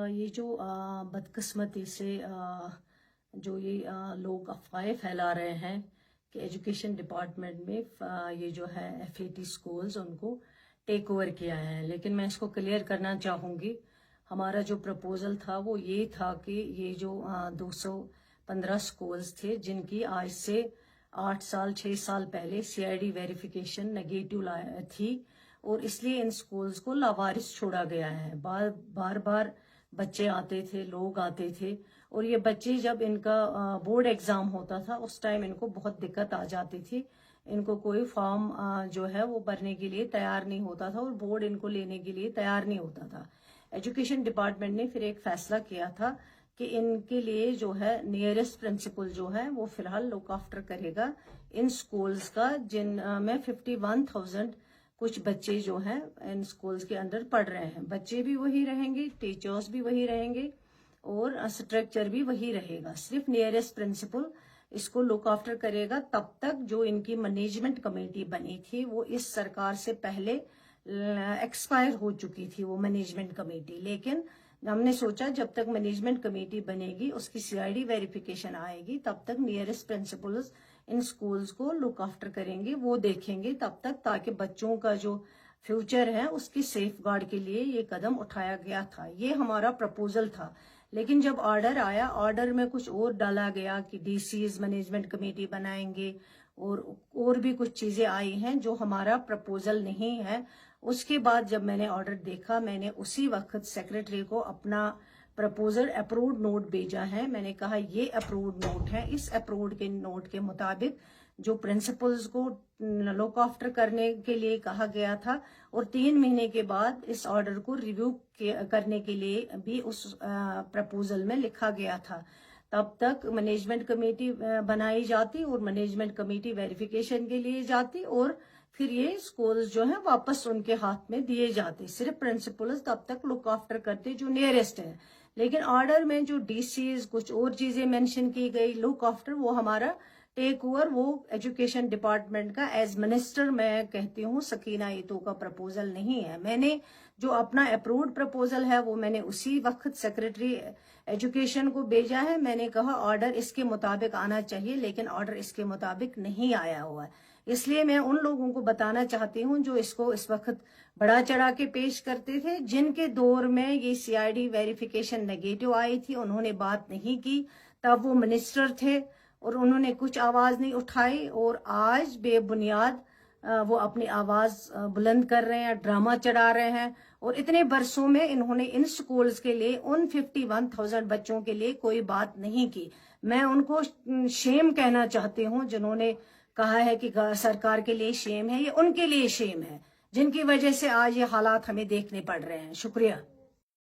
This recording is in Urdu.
یہ جو بدقسمتی سے جو یہ لوگ افواہیں پھیلا رہے ہیں کہ ایجوکیشن ڈپارٹمنٹ میں یہ جو ہے FAT سکولز ان کو ٹیک اوور کیا ہے، لیکن میں اس کو کلیئر کرنا چاہوں گی۔ ہمارا جو پرپوزل تھا وہ یہ تھا کہ یہ جو 215 سکولز تھے جن کی آج سے 8 سال 6 سال پہلے CID ویریفیکیشن نگیٹو تھی، اور اس لیے ان سکولز کو لاوارث چھوڑا گیا ہے۔ بار بار بچے آتے تھے، لوگ آتے تھے، اور یہ بچے جب ان کا بورڈ ایگزام ہوتا تھا اس ٹائم ان کو بہت دقت آ جاتی تھی۔ ان کو کوئی فارم جو ہے وہ بھرنے کے لیے تیار نہیں ہوتا تھا، اور بورڈ ان کو لینے کے لیے تیار نہیں ہوتا تھا۔ ایجوکیشن ڈپارٹمنٹ نے پھر ایک فیصلہ کیا تھا کہ ان کے لیے جو ہے نیئرسٹ پرنسپل جو ہے وہ فی الحال لک آفٹر کرے گا ان سکولز کا، جن میں 51,000 کچھ بچے جو ہیں ان سکولز کے اندر پڑھ رہے ہیں۔ بچے بھی وہی رہیں گے، ٹیچرز بھی وہی رہیں گے، اور اسٹرکچر بھی وہی رہے گا۔ صرف نیئرسٹ پرنسپل اس کو لک آفٹر کرے گا تب تک جو ان کی مینجمنٹ کمیٹی بنی تھی وہ اس سرکار سے پہلے ایکسپائر ہو چکی تھی وہ مینجمنٹ کمیٹی، لیکن ہم نے سوچا جب تک مینجمنٹ کمیٹی بنے گی، اس کی CID ویریفیکیشن آئے گی، تب تک نیئرسٹ پرنسپلز ان سکولز کو لک آفٹر کریں گے، وہ دیکھیں گے تب تک، تاکہ بچوں کا جو فیوچر ہے اس کی سیف گارڈ کے لیے یہ قدم اٹھایا گیا تھا۔ یہ ہمارا پرپوزل تھا، لیکن جب آرڈر آیا، آرڈر میں کچھ اور ڈالا گیا کہ DCs مینجمنٹ کمیٹی بنائیں گے، اور بھی کچھ چیزیں آئی ہیں جو ہمارا پرپوزل نہیں ہے۔ اس کے بعد جب میں نے آرڈر دیکھا، میں نے اسی وقت سیکرٹری کو اپنا پرپوزل اپروڈ نوٹ بھیجا ہے۔ میں نے کہا یہ اپروڈ نوٹ ہے، اس اپروڈ کے نوٹ کے مطابق جو پرنسپلز کو لک آفٹر کرنے کے لیے کہا گیا تھا، اور 3 مہینے کے بعد اس آرڈر کو ریویو کرنے کے لیے بھی اس پرپوزل میں لکھا گیا تھا، تب تک مینجمنٹ کمیٹی بنائی جاتی اور مینجمنٹ کمیٹی ویریفیکیشن کے لیے جاتی، اور پھر یہ سکولز جو ہیں واپس ان کے ہاتھ میں دیے جاتے۔ صرف پرنسپلز تب تک لک آفٹر کرتے جو نیئرسٹ ہے، لیکن آرڈر میں جو DCs کچھ اور چیزیں مینشن کی گئی لک آفٹر، وہ ہمارا ٹیک اوور وہ ایجوکیشن ڈپارٹمنٹ کا ایز منسٹر میں کہتی ہوں سکینہ ایتو کا پرپوزل نہیں ہے۔ میں نے جو اپنا اپروڈ پرپوزل ہے وہ میں نے اسی وقت سیکرٹری ایجوکیشن کو بھیجا ہے۔ میں نے کہا آرڈر اس کے مطابق آنا چاہیے، لیکن آرڈر اس کے مطابق نہیں آیا ہوا ہے۔ اس لیے میں ان لوگوں کو بتانا چاہتی ہوں جو اس کو اس وقت بڑا چڑھا کے پیش کرتے تھے، جن کے دور میں یہ CID ویریفیکیشن نگیٹو آئی تھی، انہوں نے بات نہیں کی، تب وہ منسٹر تھے اور انہوں نے کچھ آواز نہیں اٹھائی، اور آج بے بنیاد وہ اپنی آواز بلند کر رہے ہیں، ڈرامہ چڑھا رہے ہیں، اور اتنے برسوں میں انہوں نے ان سکولز کے لیے، ان 51,000 بچوں کے لیے کوئی بات نہیں کی۔ میں ان کو شیم کہنا چاہتی ہوں جنہوں نے کہا ہے کہ سرکار کے لیے شیم ہے، یہ ان کے لیے شیم ہے جن کی وجہ سے آج یہ حالات ہمیں دیکھنے پڑ رہے ہیں۔ شکریہ۔